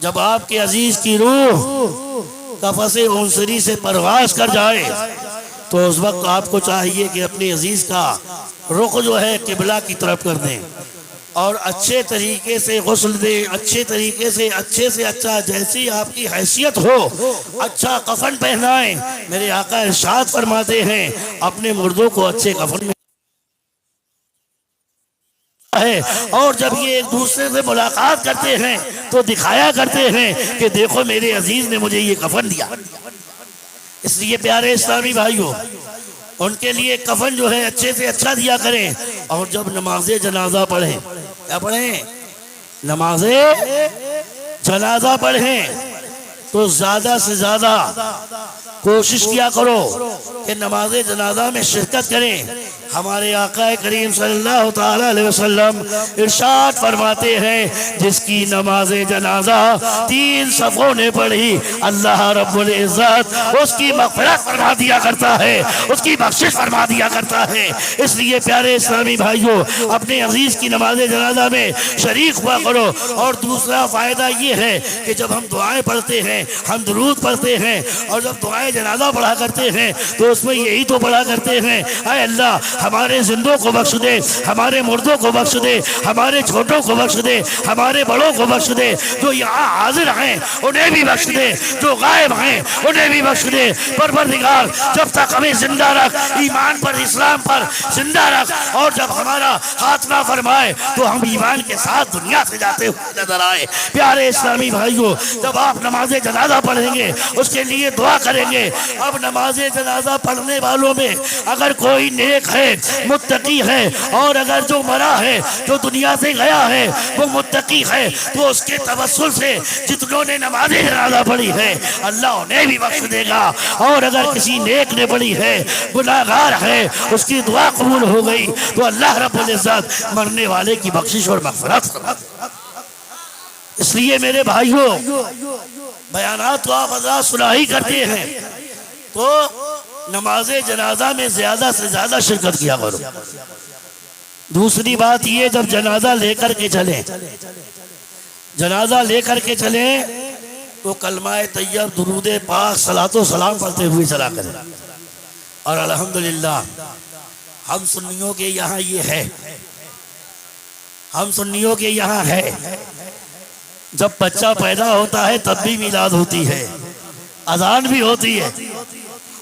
جب آپ کے عزیز کی روح قفس عنصری سے پرواز کر جائے تو اس وقت آپ کو چاہیے کہ اپنے عزیز کا رخ جو ہے قبلہ کی طرف کر دیں اور اچھے طریقے سے غسل دیں، اچھے طریقے سے اچھا جیسی آپ کی حیثیت ہو اچھا کفن پہنائیں۔ میرے آقا ارشاد فرماتے ہیں اپنے مردوں کو اچھے کفن میں ہے، اور جب یہ ایک دوسرے سے ملاقات کرتے ہیں تو دکھایا کرتے ہیں کہ دیکھو میرے عزیز نے مجھے یہ کفن دیا۔ اس لیے پیارے اسلامی بھائیوں، ان کے لیے کفن جو ہے اچھے سے اچھا دیا کریں، اور جب نماز جنازہ پڑھیں، کیا پڑھیں؟ نماز جنازہ پڑھیں تو زیادہ سے زیادہ کوشش کیا کرو کہ نماز جنازہ میں شرکت کریں۔ ہمارے آقا کریم صلی اللہ تعالی علیہ وسلم ارشاد فرماتے ہیں جس کی نماز جنازہ 3 صفوں نے پڑھی اللہ رب العزت اس کی مغفرت فرما دیا کرتا ہے، اس کی بخشش فرما دیا کرتا ہے۔ اس لیے پیارے اسلامی بھائیوں، اپنے عزیز کی نماز جنازہ میں شریک ہوا کرو۔ اور دوسرا فائدہ یہ ہے کہ جب ہم دعائیں پڑھتے ہیں، ہم درود پڑھتے ہیں، اور جب دعائیں جنازہ پڑھا کرتے ہیں تو اس میں یہی تو پڑھا کرتے ہیں اے اللہ ہمارے زندوں کو بخش دے، ہمارے مردوں کو بخش دے، ہمارے چھوٹوں کو بخش دے، ہمارے بڑوں کو بخش دے، جو یہاں حاضر ہیں انہیں بھی بخش دے، جو غائب ہیں انہیں بھی بخش دے۔ پروردگار جب تک ہمیں زندہ رکھ، ایمان پر اسلام پر زندہ رکھ، اور جب ہمارا خاتمہ فرمائے تو ہم ایمان کے ساتھ دنیا سے جاتے ہوئے نظر آئے۔ پیارے اسلامی بھائیوں، جب آپ نماز جنازہ پڑھیں گے اس کے لیے دعا کریں گے۔ اب نماز جنازہ پڑھنے والوں میں اگر کوئی نیک ہے، متقی ہے، اور اگر جو مرا ہے، جو دنیا سے گیا ہے وہ متقی ہے، تو اس کے توسل سے جتنوں نے نماز جنازہ پڑھی ہے اللہ انہیں بھی بخش دے گا۔ اور اگر کسی نیک نے پڑھی ہے، گناہگار ہے، اس کی دعا قبول ہو گئی تو اللہ رب العزت مرنے والے کی بخشش اور مغفرت کرے۔ اس لیے میرے بھائیوں، بیانات تو آپ حضرات سنا ہی کرتے ہیں، تو نماز جنازہ میں زیادہ سے زیادہ شرکت کیا کرو۔ دوسری بات یہ، جب جنازہ لے کر کے چلیں، جنازہ لے کر کے چلیں تو کلمہ طیب، درود پاک، صلاۃ و سلام پڑھتے ہوئے چلا کریں۔ اور الحمدللہ ہم سنیوں کے یہاں یہ ہے، ہم سنیوں کے یہاں ہے، جب بچہ پیدا ہوتا ہے تب بھی میلاد ہوتی ہے، اذان بھی ہوتی ہے،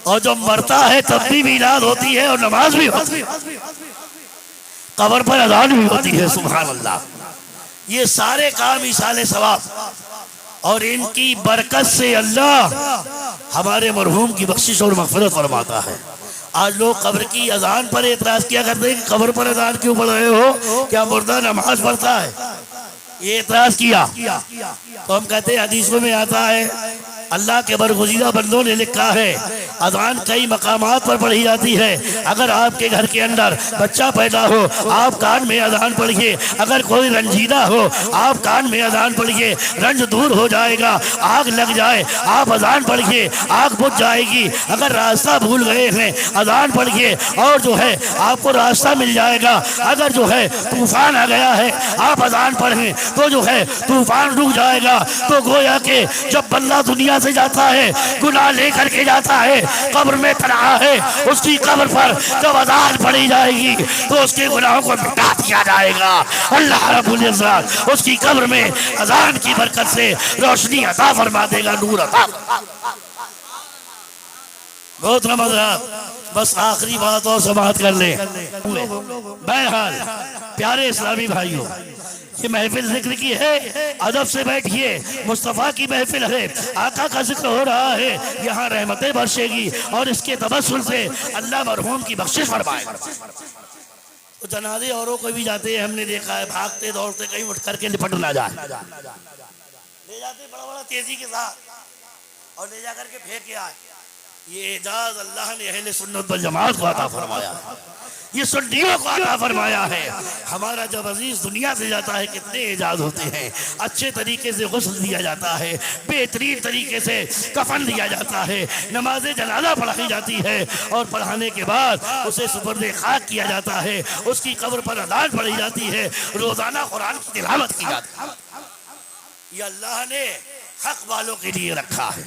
اور جب مرتا ہے تب بھی میلاد ہوتی ہے اور نماز بھی ہوتی ہے، قبر پر اذان بھی ہوتی ہے۔ سبحان اللہ، یہ سارے کام ایصال ثواب، اور ان کی برکت سے اللہ ہمارے مرحوم کی بخشش اور مغفرت فرماتا ہے۔ آج لوگ قبر کی اذان پر اعتراض کیا کرتے ہیں کہ قبر پر اذان کیوں پڑھ رہے ہو، کیا مردہ نماز پڑھتا ہے؟ یہ اعتراض کیا تو ہم کہتے ہیں حدیثوں میں آتا ہے، اللہ کے برگزیدہ بندوں نے لکھا ہے اذان کئی مقامات پر پڑھی جاتی ہے۔ اگر آپ کے گھر کے اندر بچہ پیدا ہو آپ کان میں اذان پڑھیے، اگر کوئی رنجیدہ ہو آپ کان میں اذان پڑھیے، رنج دور ہو جائے گا، آگ لگ جائے آپ اذان پڑھیے آگ بجھ جائے گی، اگر راستہ بھول گئے ہیں اذان پڑھیے اور جو ہے آپ کو راستہ مل جائے گا، اگر جو ہے طوفان آ گیا ہے آپ اذان پڑھیں تو جو ہے طوفان رک جائے گا۔ تو گویا کہ جب بندہ دنیا سے جاتا ہے گناہ لے کر کے جاتا ہے، قبر میں تنہا ہے، اس کی قبر پر جب اذان پڑھی جائے گی تو اس کے گناہوں کو مٹا دیا جائے گا۔ اللہ رب العزت اس کی قبر میں اذان کی برکت سے روشنی عطا فرما دے گا، نور عطا فرما دے گا۔ بہت نمازات، بس آخری بات اور سماعت کر لیں۔ بہرحال پیارے اسلامی بھائیوں، یہ محفل ذکر کی ہے، ادب سے بیٹھیے، مصطفیٰ کی محفل ہے، آقا کا ذکر ہو رہا ہے، یہاں رحمتیں برسے گی اور اس کے تبسل سے اللہ مرحوم کی بخشش فرمائے گا۔ تو جنازے اوروں کو بھی جاتے ہیں، ہم نے دیکھا ہے بھاگتے دوڑتے کہیں اٹھ کر کے لپٹ نہ جائے، لے جاتے بڑا بڑا تیزی کے ساتھ اور لے جا کر کے پھینک کے آئے۔ یہ اعجاز اللہ نے اہل سنت والجماعت کو عطا فرمایا ہے، یہ سنیوں کو عطا فرمایا ہے۔ ہمارا جب عزیز دنیا سے جاتا ہے کتنے اعجاز ہوتے ہیں، اچھے طریقے سے غسل دیا جاتا ہے، بہترین طریقے سے کفن دیا جاتا ہے، نماز جنازہ پڑھائی جاتی ہے، اور پڑھانے کے بعد اسے سپرد خاک کیا جاتا ہے، اس کی قبر پر اذان پڑھی جاتی ہے، روزانہ قرآن کی تلاوت کی جاتی ہے۔ یہ اللہ نے حق والوں کے لیے رکھا ہے،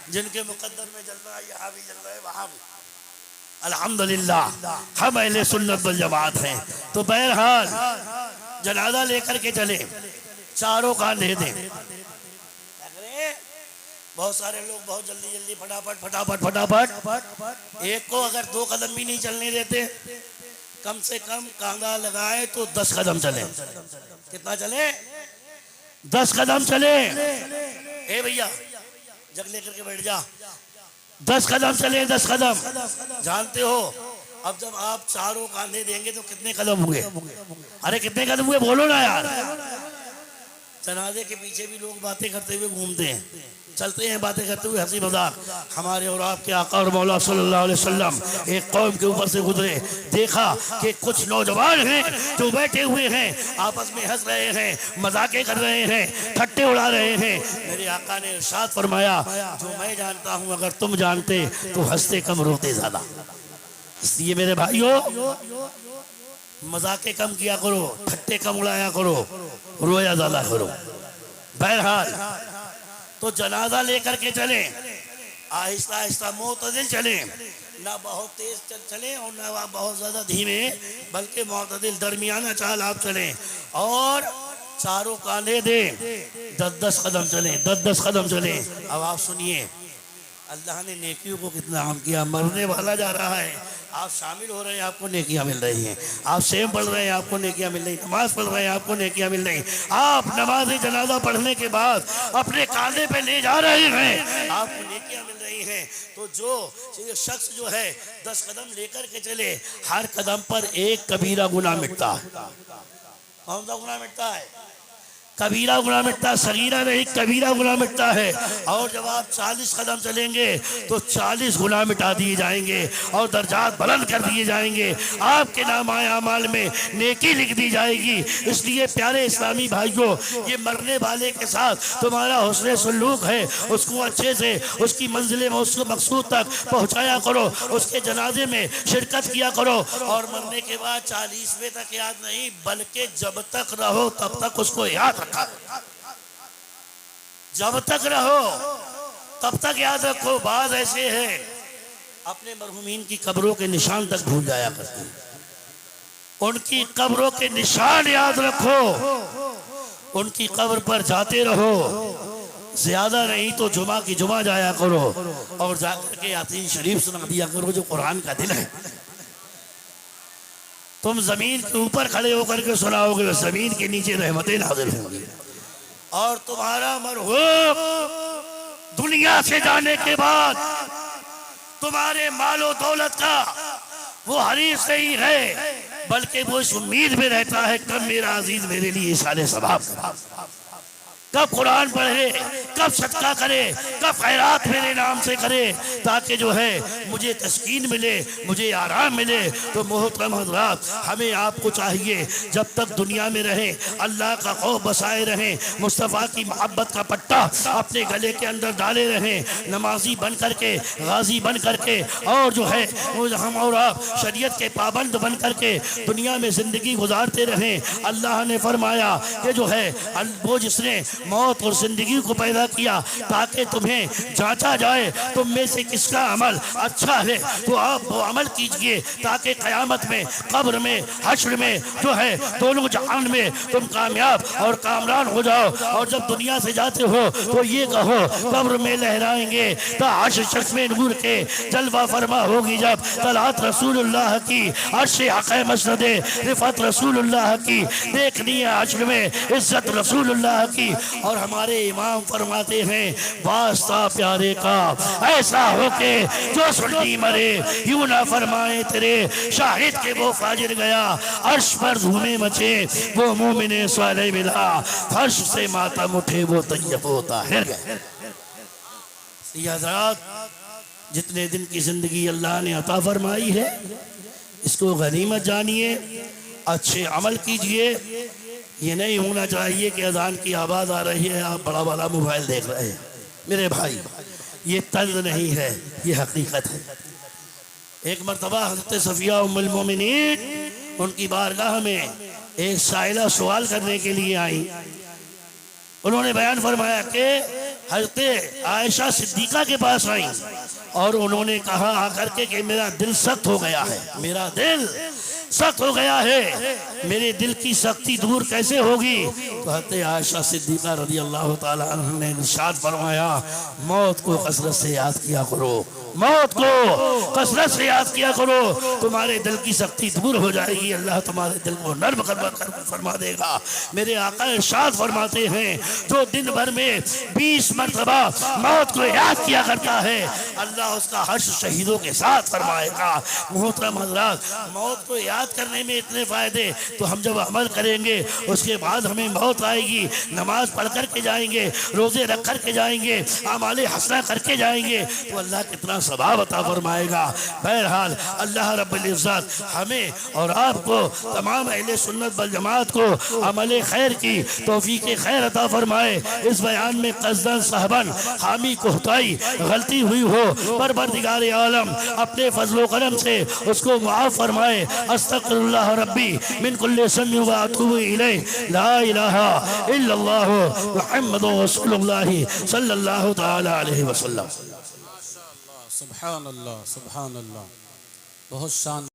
جن کے مقدر میں جل رہا ہے یہاں بھی جل رہا ہے وہاں بھی۔ الحمدللہ ہم اہل سنت والجماعت ہیں۔ تو بہرحال جنازہ لے کر کے چلے، چاروں کاندھے دیں۔ بہت سارے لوگ بہت جلدی جلدی فٹافٹ ایک کو اگر 2 قدم بھی نہیں چلنے دیتے، کم سے کم کاندھا لگائے تو 10 قدم چلے۔ کتنا چلے؟ 10 قدم چلے۔ اے بھیا جگ لے کر کے بیٹھ جا، 10 قدم چلے، 10 قدم۔ جانتے ہو اب جب آپ چاروں کاندھے دیں گے تو کتنے قدم ہوئے؟ ارے کتنے قدم ہوئے بولو نا یار۔ جنازے کے پیچھے بھی لوگ باتیں کرتے ہوئے گھومتے ہیں، چلتے ہیں باتیں کرتے ہوئے، ہنسی مذاق۔ ہمارے اور آپ کے آقا اور مولا صلی اللہ علیہ وسلم ایک قوم کے اوپر سے گزرے، دیکھا کہ کچھ نوجوان ہیں جو بیٹھے ہوئے ہیں، آپس میں ہنس رہے ہیں، مذاقیں کر رہے ہیں، ٹھٹے اڑا رہے ہیں۔ میرے آقا نے ارشاد فرمایا جو میں جانتا ہوں اگر تم جانتے تو ہنستے کم روتے زیادہ۔ اس لیے میرے بھائیو مذاقیں کم کیا کرو، ٹھٹے کم اڑایا کرو، رویا زیادہ کرو۔ بہرحال تو جنازہ لے کر کے چلیں، آہستہ آہستہ معتدل چلیں، نہ بہت تیز چلیں اور نہ بہت زیادہ دھیمے، بلکہ معتدل درمیانہ چال آپ چلیں، اور چاروں کاندھے دیں، 10 قدم چلیں، 10 قدم چلیں۔ اب آپ سنیے اللہ نے نیکیوں کو کتنا عام کیا۔ مرنے والا جا رہا ہے، آپ شامل ہو رہے ہیں، آپ کو نیکیاں مل رہی ہیں، آپ سیم پڑھ رہے ہیں، آپ کو نیکیاں مل رہی ہیں، نماز پڑھ رہے ہیں، آپ کو نیکیاں مل رہی ہیں، آپ نماز جنازہ پڑھنے کے بعد اپنے کاندھے پہ لے جا رہے ہیں، آپ کو نیکیاں مل رہی ہیں۔ تو جو شخص جو ہے 10 قدم لے کر کے چلے، ہر قدم پر ایک کبیرہ گناہ مٹتا ہے۔ کون سا گناہ مٹتا ہے؟ کبیرہ گناہ مٹتا، صغیرہ نہیں کبیرہ گناہ مٹتا ہے۔ اور جب آپ 40 قدم چلیں گے تو 40 گناہ مٹا دیے جائیں گے اور درجات بلند کر دیے جائیں گے، آپ کے نامہ اعمال میں نیکی لکھ دی جائے گی۔ اس لیے پیارے اسلامی بھائیوں، یہ مرنے والے کے ساتھ تمہارا حسن سلوک ہے، اس کو اچھے سے اس کی منزل مقصود تک پہنچایا کرو، اس کے جنازے میں شرکت کیا کرو، اور مرنے کے بعد 40ویں تک یاد نہیں بلکہ جب تک رہو تب تک اس کو یاد رکھا۔ جب تک رہو تب تک یاد رکھو۔ بعض ایسے ہیں اپنے مرحومین کی قبروں کے نشان تک بھول جایا کرتے ہیں، ان کی قبروں کے نشان یاد رکھو، ان کی قبر پر جاتے رہو، زیادہ نہیں تو جمعہ کی جمعہ جایا کرو، اور جا کر کے یاسین شریف سنا دیا کرو جو قرآن کا دل ہے۔ تم زمین کے اوپر کھڑے ہو کر کے سناؤ گے، زمین کے نیچے رحمتیں نازل ہوں گی، اور تمہارا مرحوم دنیا سے جانے کے بعد تمہارے مال و دولت کا وہ حریص نہیں ہے، بلکہ وہ اس امید میں رہتا ہے کب میرا عزیز میرے لیے اشارے ثواب، کب قرآن پڑھے، کب صدقہ کرے، کب خیرات میرے نام سے کرے، تاکہ جو ہے مجھے تسکین ملے، مجھے آرام ملے۔ تو محترم حضرات، ہمیں آپ کو چاہیے جب تک دنیا میں رہیں اللہ کا خوف بسائے رہیں، مصطفیٰ کی محبت کا پٹا اپنے گلے کے اندر ڈالے رہیں، نمازی بن کر کے، غازی بن کر کے، اور جو ہے ہم اور آپ شریعت کے پابند بن کر کے دنیا میں زندگی گزارتے رہیں۔ اللہ نے فرمایا کہ جو ہے وہ جس نے موت اور زندگی کو پیدا کیا تاکہ تمہیں جانچا جائے تم میں سے کس کا عمل اچھا ہے، تو آپ وہ عمل کیجئے تاکہ قیامت میں، قبر میں، حشر میں جو ہے دونوں جہان میں تم کامیاب اور کامران ہو جاؤ۔ اور جب دنیا سے جاتے ہو تو یہ کہو قبر میں لہرائیں گے تا عرش چشم نور کے جلوہ فرما ہوگی، جب طلعت رسول اللہ کی، عرش حق مسند رفعت رسول اللہ کی، دیکھنی ہے حشر میں عزت رسول اللہ کی۔ اور ہمارے امام فرماتے ہیں واسطہ پیارے کا ایسا ہو کہ جو سنی مرے، یوں نہ فرمائے تیرے شاہد کے وہ فاجر گیا، عرش پر دھومے مچے وہ مومن صالح ملا، فرش سے ماتم اٹھے وہ طیب و طاہر گئے۔ یہ حضرات جتنے دن کی زندگی اللہ نے عطا فرمائی ہے اس کو غنیمت جانیے، اچھے عمل کیجئے۔ یہ نہیں ہونا چاہیے کہ اذان کی آواز آ رہی ہے آپ بڑا بڑا موبائل دیکھ رہے ہیں۔ میرے بھائی یہ طرز نہیں ہے، یہ حقیقت ہے۔ ایک مرتبہ حضرت صفیہ ام المومنین ان کی بارگاہ میں ایک سائلہ سوال کرنے کے لیے آئی، انہوں نے بیان فرمایا کہ حضرت عائشہ صدیقہ کے پاس آئیں اور انہوں نے کہا آ کر کے کہ میرا دل سخت ہو گیا ہے، میرا دل سخت ہو گیا ہے، میرے دل کی سختی دور کیسے ہوگی؟ تو حضرت عائشہ صدیقہ رضی اللہ تعالی عنہ نے ارشاد فرمایا موت کو کثرت سے یاد کیا کرو، موت کو کثرت سے یاد کیا کرو، تمہارے دل کی سختی دور ہو جائے گی، اللہ تمہارے دل کو نرم فرما دے گا۔ میرے آقا ارشاد فرماتے ہیں جو دن بھر میں 20 مرتبہ موت کو یاد کیا کرتا ہے اللہ اس کا حشر شہیدوں کے ساتھ فرمائے گا۔ محترم حضرات، موت کو یاد کرنے میں اتنے فائدے، تو ہم جب عمل کریں گے اس کے بعد ہمیں موت آئے گی، نماز پڑھ کر کے جائیں گے، روزے رکھ کر کے جائیں گے، اعمال حسنہ کر کے جائیں گے تو اللہ کتنا ثواب عطا فرمائے گا۔ بہرحال اللہ رب العزت ہمیں اور آپ کو تمام اہل سنت والجماعت کو عمل خیر کی توفیق خیر عطا فرمائے۔ اس بیان میں قصداً صحباً حامی کوتاہی غلطی ہوئی ہو پروردگار عالم اپنے فضل و کرم سے اس کو معاف فرمائے۔ استغفر اللہ ربی من کل ذنب و اتوب الیہ، لا الہ الا اللہ محمد رسول اللہ صلی اللہ تعالی علیہ وسلم۔ سبحان اللہ، سبحان اللہ، بہت شان